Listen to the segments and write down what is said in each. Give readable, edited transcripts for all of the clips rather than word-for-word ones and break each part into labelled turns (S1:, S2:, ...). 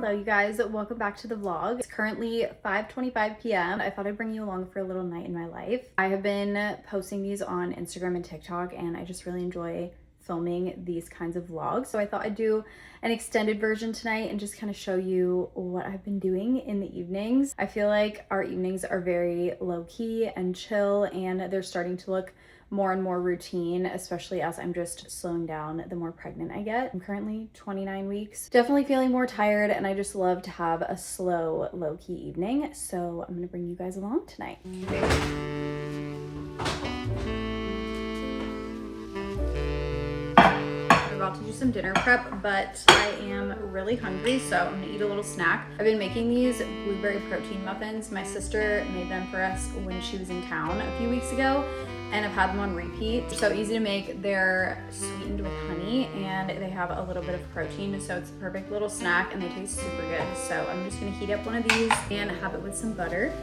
S1: Hello you guys, welcome back to the vlog. It's currently 5:25 p.m. I thought I'd bring you along for a little night in my life. I have been posting these on Instagram and TikTok and I just really enjoy filming these kinds of vlogs. So I thought I'd do an extended version tonight and just kind of show you what I've been doing in the evenings. I feel like our evenings are very low-key and chill and they're starting to look more and more routine, especially as I'm just slowing down the more pregnant I get. I'm currently 29 weeks. Definitely feeling more tired and I just love to have a slow, low-key evening. So I'm gonna bring you guys along tonight. I'm about to do some dinner prep, but I am really hungry, so I'm gonna eat a little snack. I've been making these blueberry protein muffins. My sister made them for us when she was in town a few weeks ago, and I've had them on repeat. So easy to make. They're sweetened with honey and they have a little bit of protein, so it's a perfect little snack and they taste super good. So I'm just gonna heat up one of these and have it with some butter.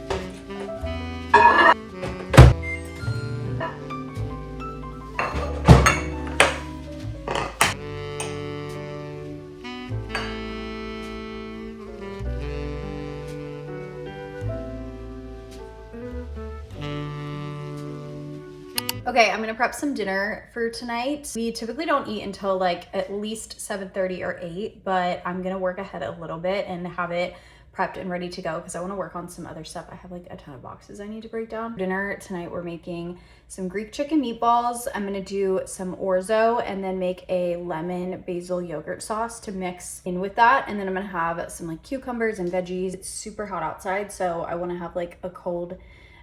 S1: Okay, I'm gonna prep some dinner for tonight. We typically don't eat until like at least 7:30 or 8, but I'm gonna work ahead a little bit and have it prepped and ready to go because I wanna work on some other stuff. I have like a ton of boxes I need to break down. Dinner tonight, we're making some Greek chicken meatballs. I'm gonna do some orzo and then make a lemon basil yogurt sauce to mix in with that. And then I'm gonna have some like cucumbers and veggies. It's super hot outside, so I wanna have like a cold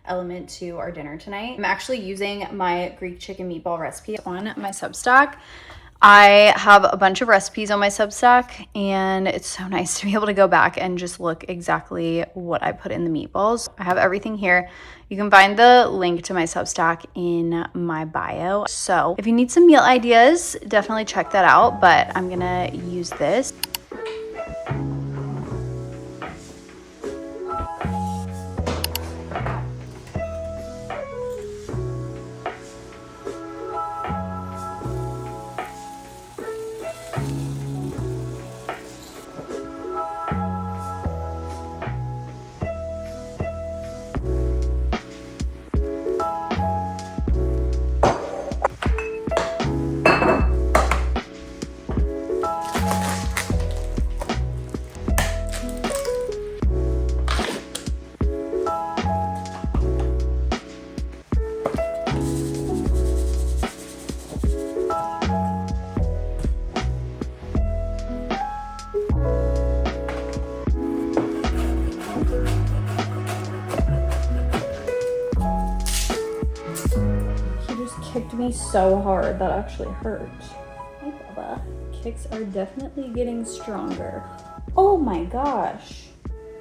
S1: element to our dinner tonight. I'm actually using my Greek chicken meatball recipe on my Substack. I have a bunch of recipes on my Substack and it's so nice to be able to go back and just look exactly what I put in the meatballs. I have everything here. You can find the link to my Substack in my bio. So if you need some meal ideas, definitely check that out, but I'm gonna use this. Kicked me so hard that actually hurt. Hi Bubba. Kicks are definitely getting stronger. Oh my gosh.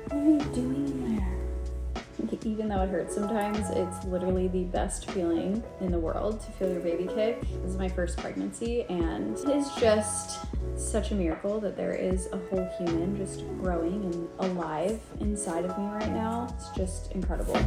S1: What are you doing there? Even though it hurts sometimes, it's literally the best feeling in the world to feel your baby kick. This is my first pregnancy and it is just such a miracle that there is a whole human just growing and alive inside of me right now. It's just incredible.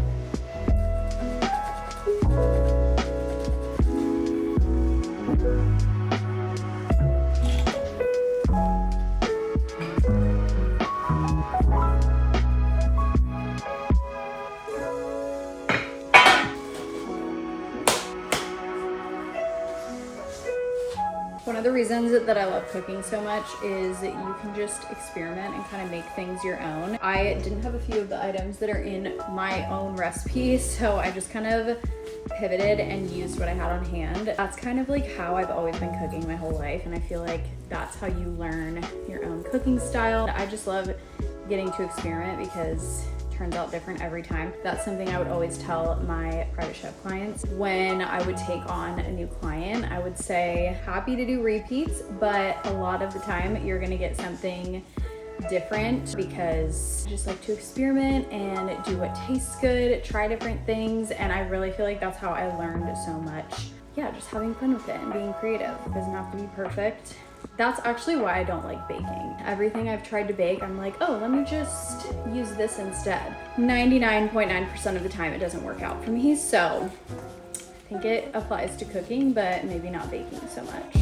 S1: One of the reasons that I love cooking so much is that you can just experiment and kind of make things your own. I didn't have a few of the items that are in my own recipe, so I just kind of pivoted and used what I had on hand. That's kind of like how I've always been cooking my whole life, and I feel like that's how you learn your own cooking style. I just love getting to experiment because turns out different every time. That's something I would always tell my private chef clients. When I would take on a new client, I would say, happy to do repeats, but a lot of the time you're gonna get something different because I just like to experiment and do what tastes good, try different things, and I really feel like that's how I learned so much. Yeah, just having fun with it and being creative. It doesn't have to be perfect. That's actually why I don't like baking. Everything I've tried to bake, I'm like, oh, let me just use this instead. 99.9% of the time it doesn't work out for me, so I think it applies to cooking, but maybe not baking so much.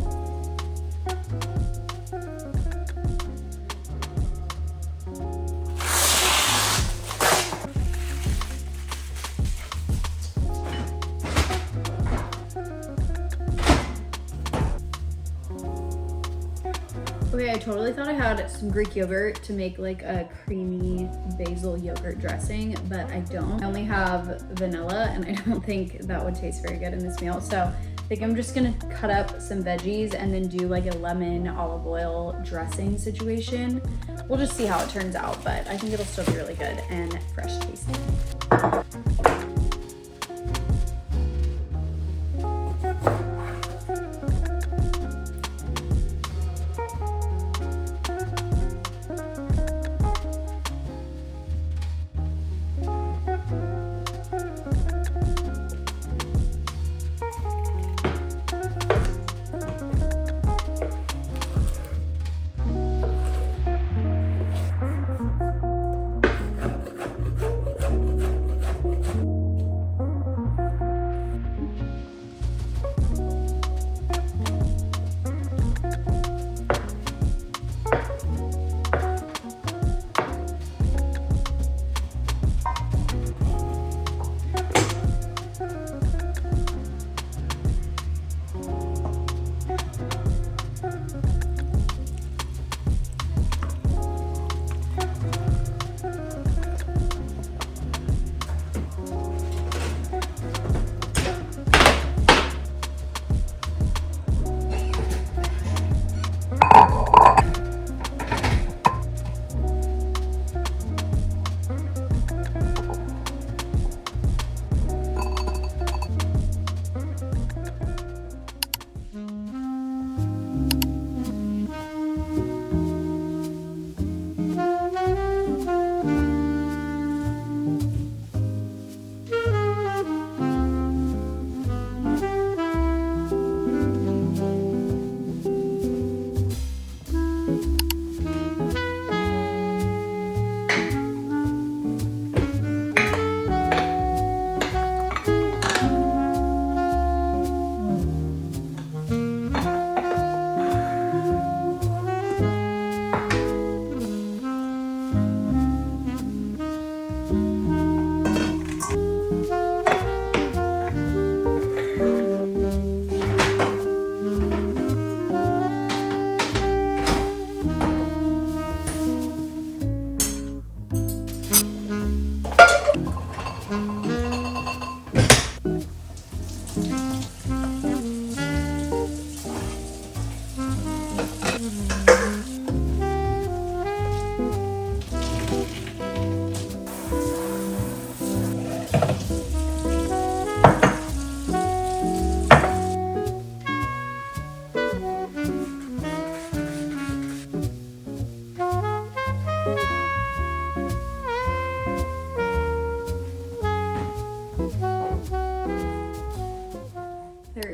S1: Okay, I totally thought I had some Greek yogurt to make like a creamy basil yogurt dressing, but I don't. I only have vanilla, and I don't think that would taste very good in this meal. So I think I'm just gonna cut up some veggies and then do like a lemon olive oil dressing situation. We'll just see how it turns out, but I think it'll still be really good and fresh tasting.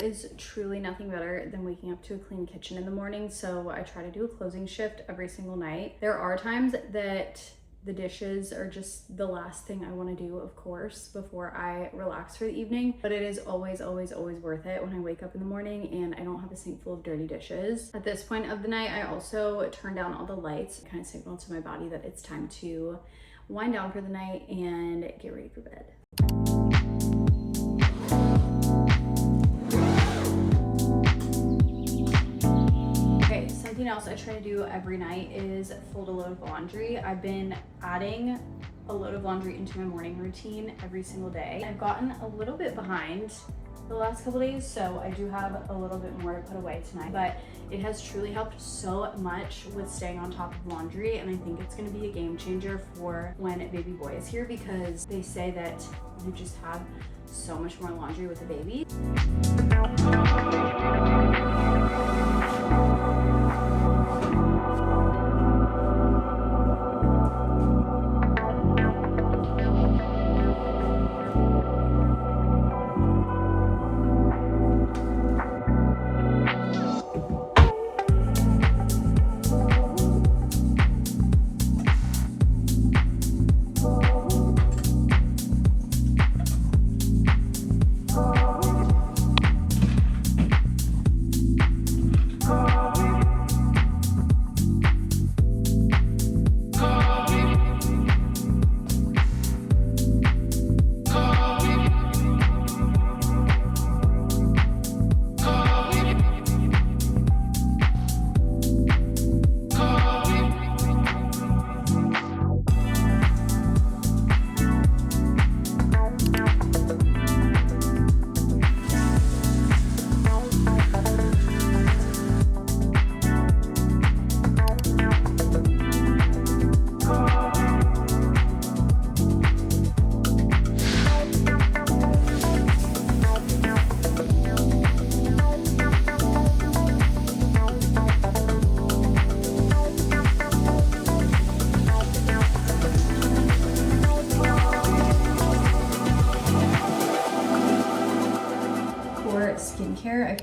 S1: Is truly nothing better than waking up to a clean kitchen in the morning, so I try to do a closing shift every single night. There are times that the dishes are just the last thing I want to do, of course, before I relax for the evening, but it is always worth it when I wake up in the morning and I don't have a sink full of dirty dishes. At this point of the night, I also turn down all the lights, kind of signal to my body that it's time to wind down for the night and get ready for bed. Something else I try to do every night is fold a load of laundry. I've been adding a load of laundry into my morning routine every single day. I've gotten a little bit behind the last couple days, so I do have a little bit more to put away tonight, but it has truly helped so much with staying on top of laundry, and I think it's going to be a game changer for when baby boy is here, because they say that you just have so much more laundry with a baby.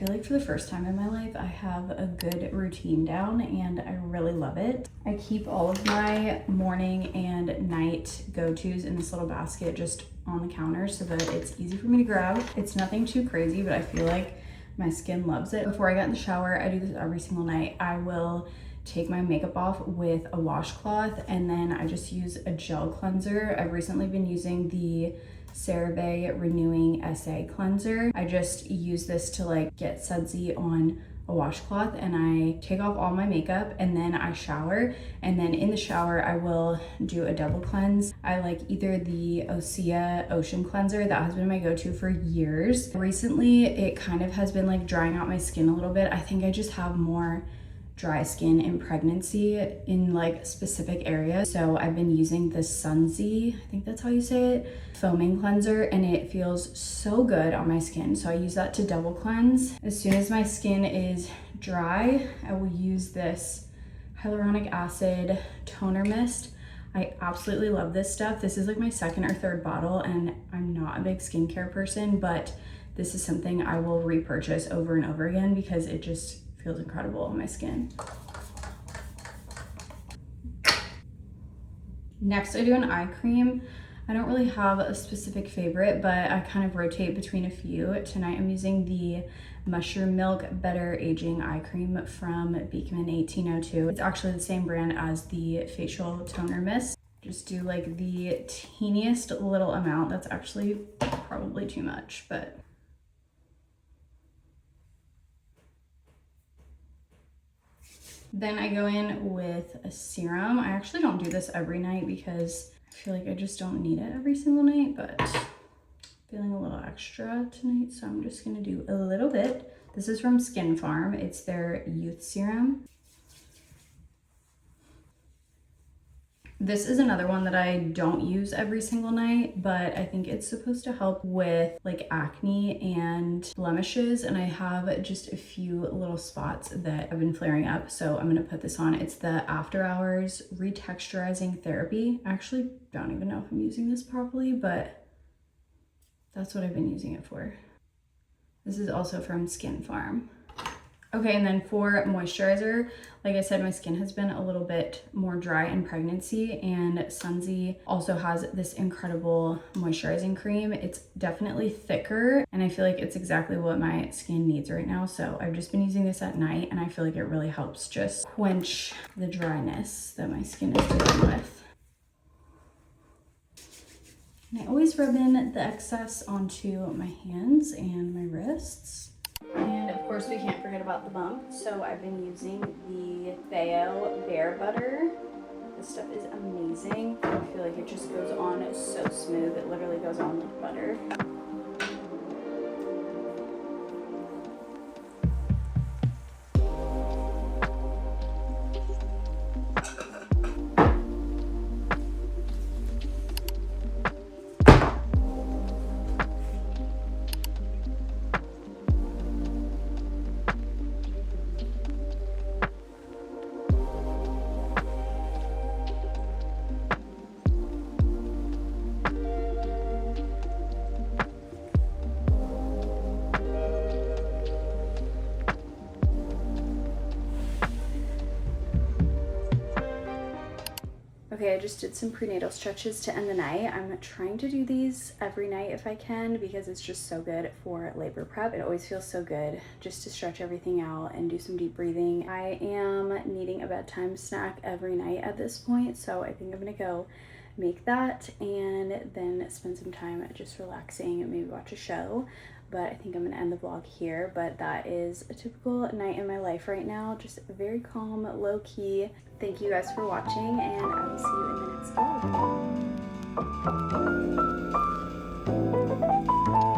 S1: feel like for the first time in my life, I have a good routine down and I really love it. I keep all of my morning and night go-tos in this little basket just on the counter so that it's easy for me to grab. It's nothing too crazy, but I feel like my skin loves it. Before I get in the shower, I do this every single night. I will take my makeup off with a washcloth and then I just use a gel cleanser. I've recently been using the CeraVe Renewing SA cleanser. I just use this to like get sudsy on a washcloth and I take off all my makeup and then I shower, and then in the shower I will do a double cleanse. I like either the Osea Ocean Cleanser, that has been my go-to for years. Recently it kind of has been like drying out my skin a little bit. I think I just have more dry skin in pregnancy in like specific areas. So I've been using this Sunzy, I think that's how you say it, foaming cleanser, and it feels so good on my skin. So I use that to double cleanse. As soon as my skin is dry, I will use this hyaluronic acid toner mist. I absolutely love this stuff. This is like my second or third bottle and I'm not a big skincare person, but this is something I will repurchase over and over again because it just feels incredible on my skin. Next, I do an eye cream. I don't really have a specific favorite, but I kind of rotate between a few. Tonight, I'm using the Mushroom Milk Better Aging Eye Cream from Beekman 1802. It's actually the same brand as the facial toner mist. Just do like the teeniest little amount. That's actually probably too much, but then I go in with a serum. I actually don't do this every night because I feel like I just don't need it every single night, but feeling a little extra tonight, so I'm just gonna do a little bit. This is from Skin Farm. It's their youth serum. This is another one that I don't use every single night, but I think it's supposed to help with like acne and blemishes, and I have just a few little spots that have been flaring up, so I'm gonna put this on. It's the After Hours Retexturizing Therapy. I actually don't even know if I'm using this properly, but that's what I've been using it for. This is also from Skin Farm. Okay, and then for moisturizer, like I said, my skin has been a little bit more dry in pregnancy, and Sunzy also has this incredible moisturizing cream. It's definitely thicker, and I feel like it's exactly what my skin needs right now. So I've just been using this at night, and I feel like it really helps just quench the dryness that my skin is dealing with. And I always rub in the excess onto my hands and my wrists. And of course we can't forget about the bump, so I've been using the Theo Bear Butter. This stuff is amazing. I feel like it just goes on so smooth. It literally goes on like butter. Okay, I just did some prenatal stretches to end the night. I'm trying to do these every night if I can because it's just so good for labor prep. It always feels so good just to stretch everything out and do some deep breathing. I am needing a bedtime snack every night at this point, so I think I'm gonna go make that and then spend some time just relaxing and maybe watch a show. But I think I'm gonna end the vlog here, but that is a typical night in my life right now. Just very calm, low key. Thank you guys for watching, and I will see you in the next vlog.